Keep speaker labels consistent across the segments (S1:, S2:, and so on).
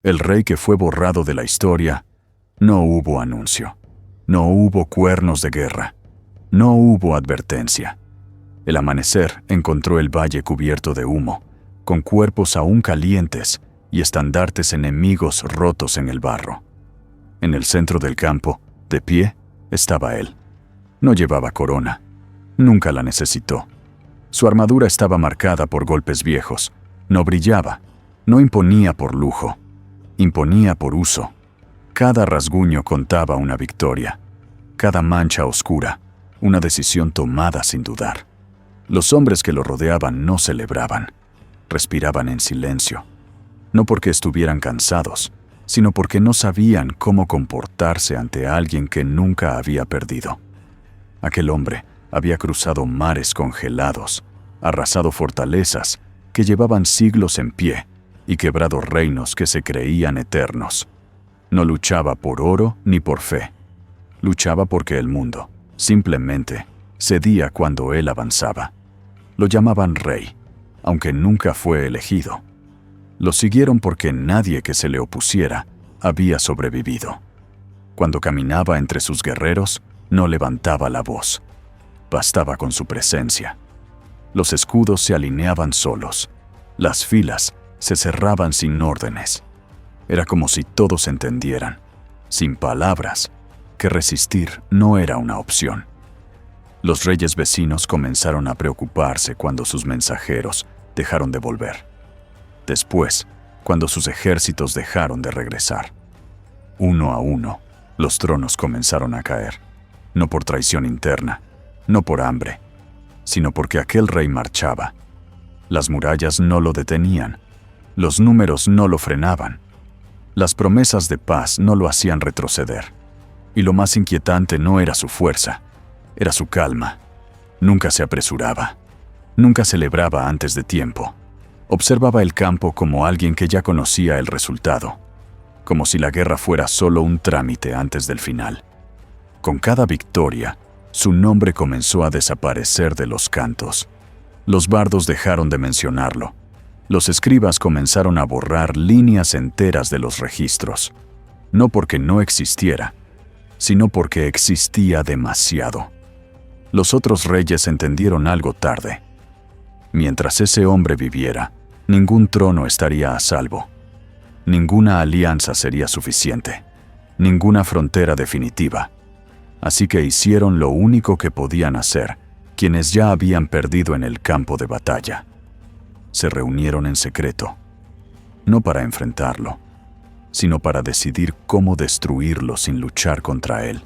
S1: El rey que fue borrado de la historia. No hubo anuncio. No hubo cuernos de guerra. No hubo advertencia. El amanecer encontró el valle cubierto de humo, con cuerpos aún calientes y estandartes enemigos rotos en el barro. En el centro del campo, de pie, estaba él. No llevaba corona. Nunca la necesitó. Su armadura estaba marcada por golpes viejos. No brillaba. No imponía por lujo. Imponía por uso. Cada rasguño contaba una victoria. Cada mancha oscura, una decisión tomada sin dudar. Los hombres que lo rodeaban no celebraban. Respiraban en silencio. No porque estuvieran cansados, sino porque no sabían cómo comportarse ante alguien que nunca había perdido. Aquel hombre había cruzado mares congelados, arrasado fortalezas que llevaban siglos en pie y quebrado reinos que se creían eternos. No luchaba por oro ni por fe. Luchaba porque el mundo, simplemente, cedía cuando él avanzaba. Lo llamaban rey, aunque nunca fue elegido. Lo siguieron porque nadie que se le opusiera había sobrevivido. Cuando caminaba entre sus guerreros, no levantaba la voz. Bastaba con su presencia. Los escudos se alineaban solos. Las filas se cerraban sin órdenes. Era como si todos entendieran, sin palabras, que resistir no era una opción. Los reyes vecinos comenzaron a preocuparse cuando sus mensajeros dejaron de volver. Después, cuando sus ejércitos dejaron de regresar. Uno a uno, los tronos comenzaron a caer, no por traición interna, no por hambre, sino porque aquel rey marchaba. Las murallas no lo detenían, los números no lo frenaban, las promesas de paz no lo hacían retroceder. Y lo más inquietante no era su fuerza, era su calma. Nunca se apresuraba, nunca celebraba antes de tiempo. Observaba el campo como alguien que ya conocía el resultado, como si la guerra fuera solo un trámite antes del final. Con cada victoria, su nombre comenzó a desaparecer de los cantos. Los bardos dejaron de mencionarlo. Los escribas comenzaron a borrar líneas enteras de los registros, no porque no existiera, sino porque existía demasiado. Los otros reyes entendieron algo tarde. Mientras ese hombre viviera, ningún trono estaría a salvo. Ninguna alianza sería suficiente. Ninguna frontera definitiva. Así que hicieron lo único que podían hacer, quienes ya habían perdido en el campo de batalla. Se reunieron en secreto, no para enfrentarlo, sino para decidir cómo destruirlo sin luchar contra él.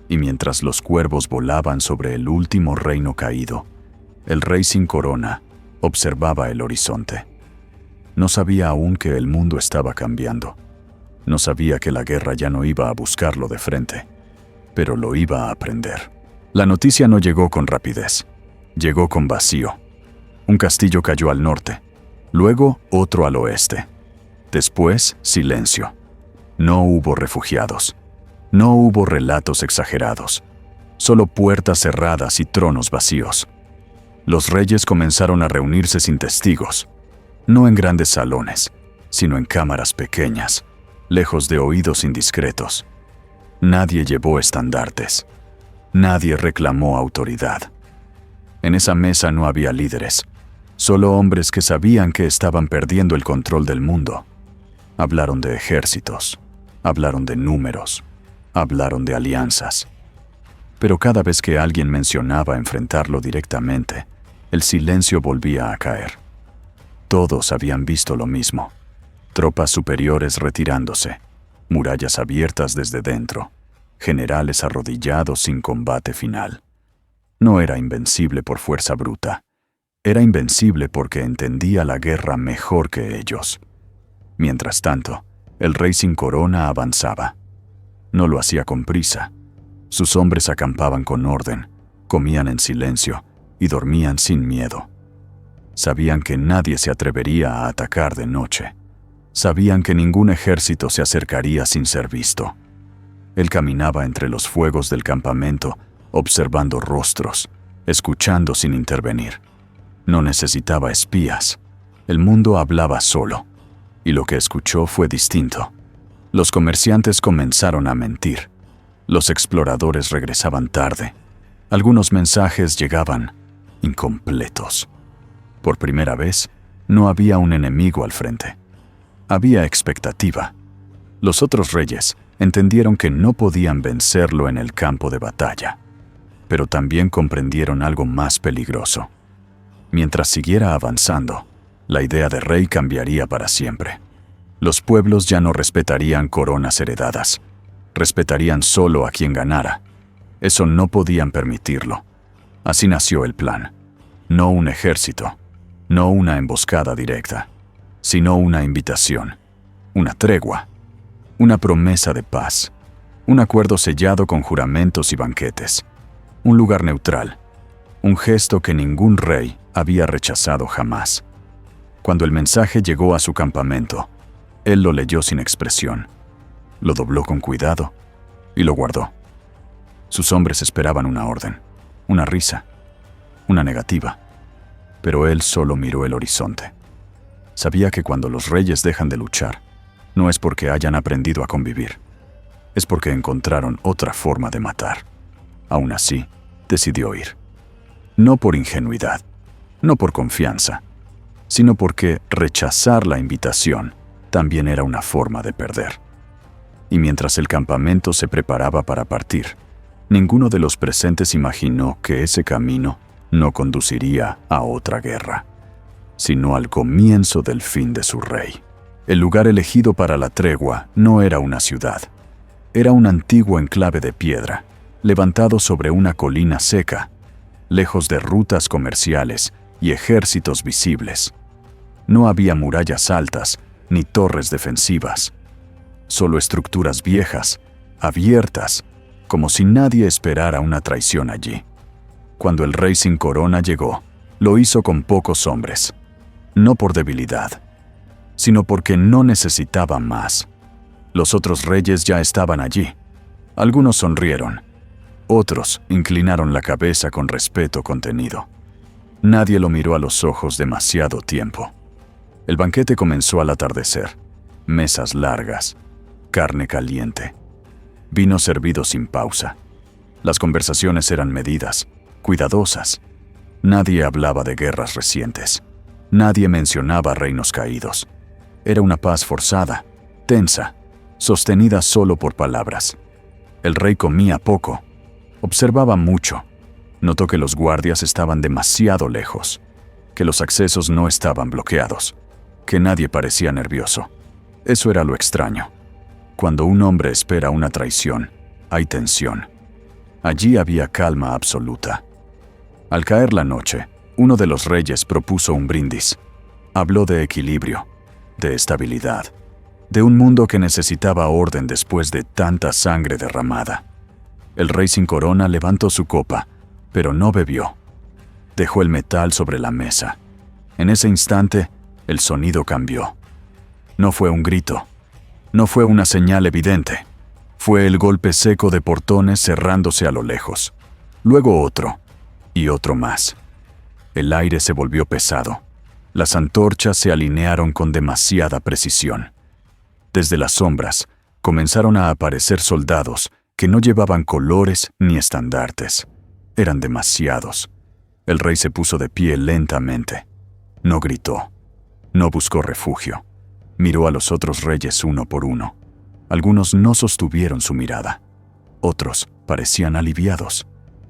S1: Y mientras los cuervos volaban sobre el último reino caído, el rey sin corona observaba el horizonte. No sabía aún que el mundo estaba cambiando. No sabía que la guerra ya no iba a buscarlo de frente, pero lo iba a aprender. La noticia no llegó con rapidez, llegó con vacío. Un castillo cayó al norte, luego otro al oeste. Después, silencio. No hubo refugiados. No hubo relatos exagerados. Solo puertas cerradas y tronos vacíos. Los reyes comenzaron a reunirse sin testigos. No en grandes salones, sino en cámaras pequeñas, lejos de oídos indiscretos. Nadie llevó estandartes. Nadie reclamó autoridad. En esa mesa no había líderes. Solo hombres que sabían que estaban perdiendo el control del mundo. Hablaron de ejércitos, hablaron de números, hablaron de alianzas. Pero cada vez que alguien mencionaba enfrentarlo directamente, el silencio volvía a caer. Todos habían visto lo mismo. Tropas superiores retirándose, murallas abiertas desde dentro, generales arrodillados sin combate final. No era invencible por fuerza bruta. Era invencible porque entendía la guerra mejor que ellos. Mientras tanto, el rey sin corona avanzaba. No lo hacía con prisa. Sus hombres acampaban con orden, comían en silencio y dormían sin miedo. Sabían que nadie se atrevería a atacar de noche. Sabían que ningún ejército se acercaría sin ser visto. Él caminaba entre los fuegos del campamento, observando rostros, escuchando sin intervenir. No necesitaba espías. El mundo hablaba solo. Y lo que escuchó fue distinto. Los comerciantes comenzaron a mentir. Los exploradores regresaban tarde. Algunos mensajes llegaban incompletos. Por primera vez, no había un enemigo al frente. Había expectativa. Los otros reyes entendieron que no podían vencerlo en el campo de batalla, pero también comprendieron algo más peligroso. Mientras siguiera avanzando, la idea de rey cambiaría para siempre. Los pueblos ya no respetarían coronas heredadas, respetarían solo a quien ganara. Eso no podían permitirlo. Así nació el plan. No un ejército, no una emboscada directa, sino una invitación, una tregua, una promesa de paz, un acuerdo sellado con juramentos y banquetes, un lugar neutral, un gesto que ningún rey había rechazado jamás. Cuando el mensaje llegó a su campamento, él lo leyó sin expresión, lo dobló con cuidado y lo guardó. Sus hombres esperaban una orden, una risa, una negativa, pero él solo miró el horizonte. Sabía que cuando los reyes dejan de luchar, no es porque hayan aprendido a convivir, es porque encontraron otra forma de matar. Aún así, decidió ir. No por ingenuidad, no por confianza, sino porque rechazar la invitación también era una forma de perder. Y mientras el campamento se preparaba para partir, ninguno de los presentes imaginó que ese camino no conduciría a otra guerra, sino al comienzo del fin de su rey. El lugar elegido para la tregua no era una ciudad. Era un antiguo enclave de piedra, levantado sobre una colina seca, lejos de rutas comerciales y ejércitos visibles. No había murallas altas ni torres defensivas, solo estructuras viejas, abiertas, como si nadie esperara una traición allí. Cuando el rey sin corona llegó, lo hizo con pocos hombres, no por debilidad, sino porque no necesitaba más. Los otros reyes ya estaban allí. Algunos sonrieron, otros inclinaron la cabeza con respeto contenido. Nadie lo miró a los ojos demasiado tiempo. El banquete comenzó al atardecer. Mesas largas, carne caliente, vino servido sin pausa. Las conversaciones eran medidas, cuidadosas. Nadie hablaba de guerras recientes. Nadie mencionaba reinos caídos. Era una paz forzada, tensa, sostenida solo por palabras. El rey comía poco, observaba mucho. Notó que los guardias estaban demasiado lejos, que los accesos no estaban bloqueados, que nadie parecía nervioso. Eso era lo extraño. Cuando un hombre espera una traición, hay tensión. Allí había calma absoluta. Al caer la noche, uno de los reyes propuso un brindis. Habló de equilibrio, de estabilidad, de un mundo que necesitaba orden después de tanta sangre derramada. El rey sin corona levantó su copa, pero no bebió. Dejó el metal sobre la mesa. En ese instante, el sonido cambió. No fue un grito, no fue una señal evidente. Fue el golpe seco de portones cerrándose a lo lejos. Luego otro, y otro más. El aire se volvió pesado. Las antorchas se alinearon con demasiada precisión. Desde las sombras, comenzaron a aparecer soldados que no llevaban colores ni estandartes. Eran demasiados. El rey se puso de pie lentamente. No gritó. No buscó refugio. Miró a los otros reyes uno por uno. Algunos no sostuvieron su mirada. Otros parecían aliviados.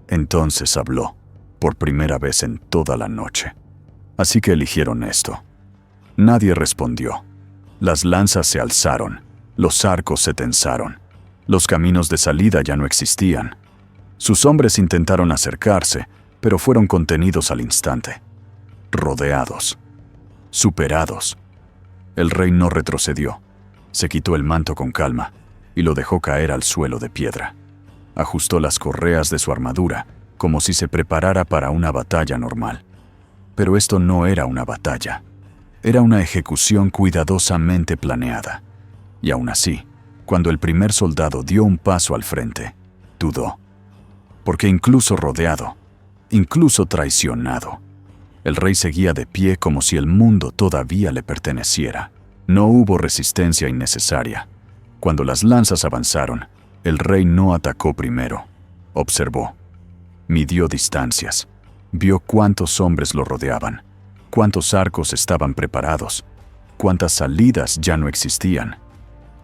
S1: Entonces habló, por primera vez en toda la noche. Así que eligieron esto. Nadie respondió. Las lanzas se alzaron, los arcos se tensaron. Los caminos de salida ya no existían. Sus hombres intentaron acercarse, pero fueron contenidos al instante. Rodeados. Superados. El rey no retrocedió. Se quitó el manto con calma y lo dejó caer al suelo de piedra. Ajustó las correas de su armadura, como si se preparara para una batalla normal. Pero esto no era una batalla. Era una ejecución cuidadosamente planeada. Y aún así, cuando el primer soldado dio un paso al frente, dudó. Porque incluso rodeado, incluso traicionado, el rey seguía de pie como si el mundo todavía le perteneciera. No hubo resistencia innecesaria. Cuando las lanzas avanzaron, el rey no atacó primero. Observó. Midió distancias. Vio cuántos hombres lo rodeaban, cuántos arcos estaban preparados, cuántas salidas ya no existían.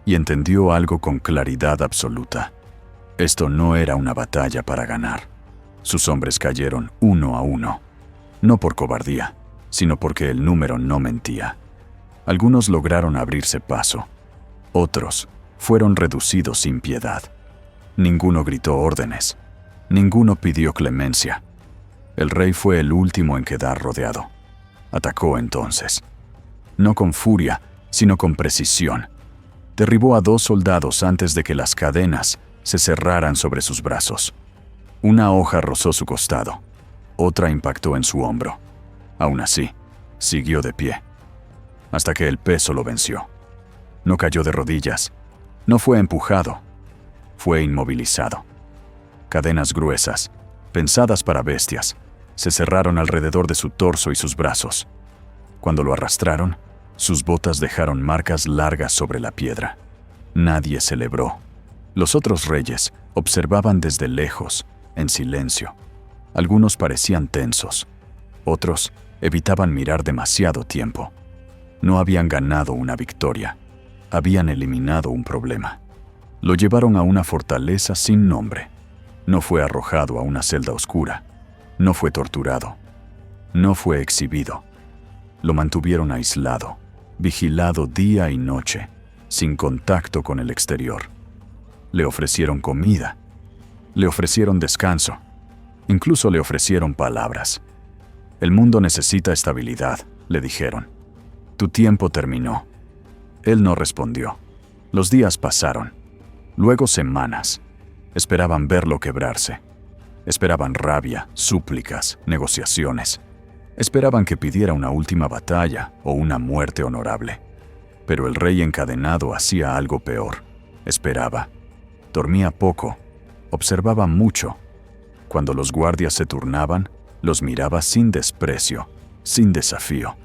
S1: Y entendió algo con claridad absoluta. Esto no era una batalla para ganar. Sus hombres cayeron uno a uno. No por cobardía, sino porque el número no mentía. Algunos lograron abrirse paso. Otros fueron reducidos sin piedad. Ninguno gritó órdenes. Ninguno pidió clemencia. El rey fue el último en quedar rodeado. Atacó entonces. No con furia, sino con precisión. Derribó a 2 soldados antes de que las cadenas se cerraran sobre sus brazos. Una hoja rozó su costado. Otra impactó en su hombro. Aún así, siguió de pie. Hasta que el peso lo venció. No cayó de rodillas. No fue empujado. Fue inmovilizado. Cadenas gruesas, pensadas para bestias, se cerraron alrededor de su torso y sus brazos. Cuando lo arrastraron, sus botas dejaron marcas largas sobre la piedra. Nadie celebró. Los otros reyes observaban desde lejos, en silencio. Algunos parecían tensos. Otros evitaban mirar demasiado tiempo. No habían ganado una victoria. Habían eliminado un problema. Lo llevaron a una fortaleza sin nombre. No fue arrojado a una celda oscura. No fue torturado. No fue exhibido. Lo mantuvieron aislado, vigilado día y noche, sin contacto con el exterior. Le ofrecieron comida. Le ofrecieron descanso. Incluso le ofrecieron palabras. El mundo necesita estabilidad, le dijeron. Tu tiempo terminó. Él no respondió. Los días pasaron. Luego semanas. Esperaban verlo quebrarse. Esperaban rabia, súplicas, negociaciones. Esperaban que pidiera una última batalla o una muerte honorable. Pero el rey encadenado hacía algo peor. Esperaba. Dormía poco. Observaba mucho. Cuando los guardias se turnaban, los miraba sin desprecio, sin desafío,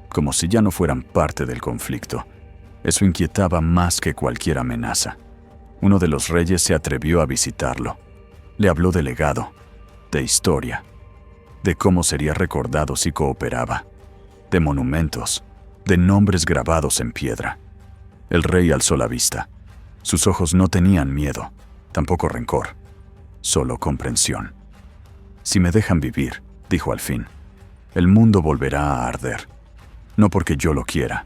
S1: como si ya no fueran parte del conflicto. Eso inquietaba más que cualquier amenaza. Uno de los reyes se atrevió a visitarlo. Le habló de legado, de historia, de cómo sería recordado si cooperaba, de monumentos, de nombres grabados en piedra. El rey alzó la vista. Sus ojos no tenían miedo, tampoco rencor, solo comprensión. Si me dejan vivir, dijo al fin, el mundo volverá a arder. No porque yo lo quiera,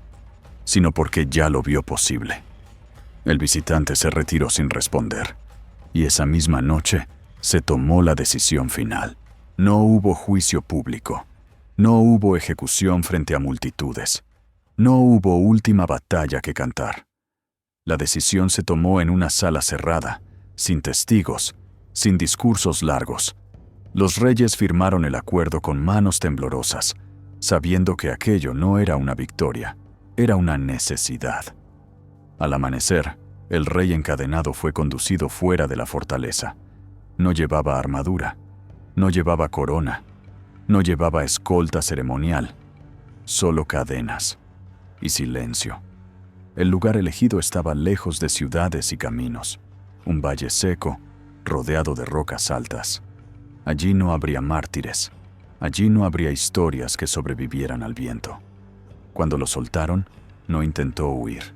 S1: sino porque ya lo vio posible. El visitante se retiró sin responder, y esa misma noche se tomó la decisión final. No hubo juicio público, no hubo ejecución frente a multitudes, no hubo última batalla que cantar. La decisión se tomó en una sala cerrada, sin testigos, sin discursos largos. Los reyes firmaron el acuerdo con manos temblorosas, sabiendo que aquello no era una victoria, era una necesidad. Al amanecer, el rey encadenado fue conducido fuera de la fortaleza. No llevaba armadura, no llevaba corona, no llevaba escolta ceremonial, solo cadenas y silencio. El lugar elegido estaba lejos de ciudades y caminos, un valle seco, rodeado de rocas altas. Allí no habría mártires, allí no habría historias que sobrevivieran al viento. Cuando lo soltaron, no intentó huir.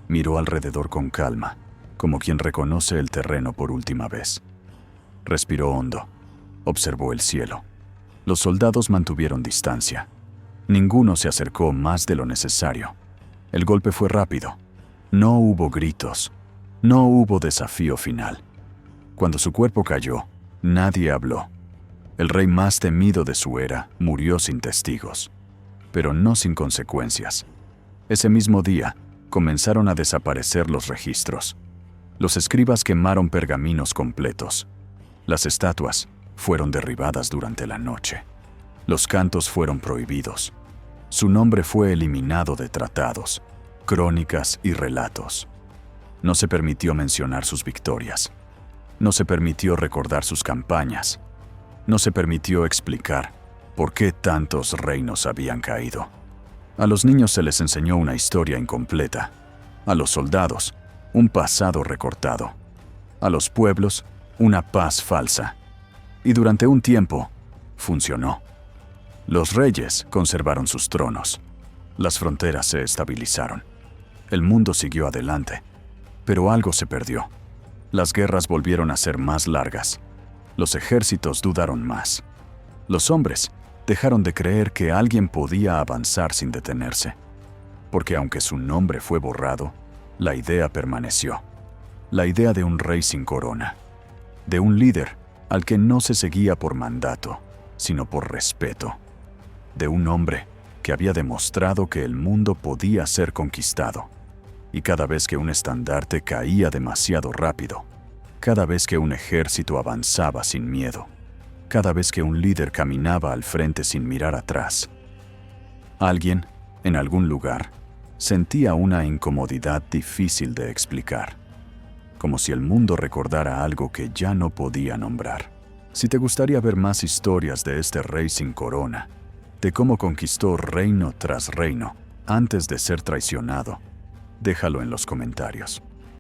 S1: Miró alrededor con calma, como quien reconoce el terreno por última vez. Respiró hondo, observó el cielo. Los soldados mantuvieron distancia. Ninguno se acercó más de lo necesario. El golpe fue rápido. No hubo gritos. No hubo desafío final. Cuando su cuerpo cayó, nadie habló. El rey más temido de su era murió sin testigos, pero no sin consecuencias. Ese mismo día, comenzaron a desaparecer los registros. Los escribas quemaron pergaminos completos. Las estatuas fueron derribadas durante la noche. Los cantos fueron prohibidos. Su nombre fue eliminado de tratados, crónicas y relatos. No se permitió mencionar sus victorias. No se permitió recordar sus campañas. No se permitió explicar por qué tantos reinos habían caído. A los niños se les enseñó una historia incompleta. A los soldados, un pasado recortado. A los pueblos, una paz falsa. Y durante un tiempo, funcionó. Los reyes conservaron sus tronos. Las fronteras se estabilizaron. El mundo siguió adelante. Pero algo se perdió. Las guerras volvieron a ser más largas. Los ejércitos dudaron más. Los hombres dejaron de creer que alguien podía avanzar sin detenerse. Porque aunque su nombre fue borrado, la idea permaneció. La idea de un rey sin corona. De un líder al que no se seguía por mandato, sino por respeto. De un hombre que había demostrado que el mundo podía ser conquistado. Y cada vez que un estandarte caía demasiado rápido, cada vez que un ejército avanzaba sin miedo, cada vez que un líder caminaba al frente sin mirar atrás, alguien, en algún lugar, sentía una incomodidad difícil de explicar, como si el mundo recordara algo que ya no podía nombrar. Si te gustaría ver más historias de este rey sin corona, de cómo conquistó reino tras reino antes de ser traicionado, déjalo en los comentarios.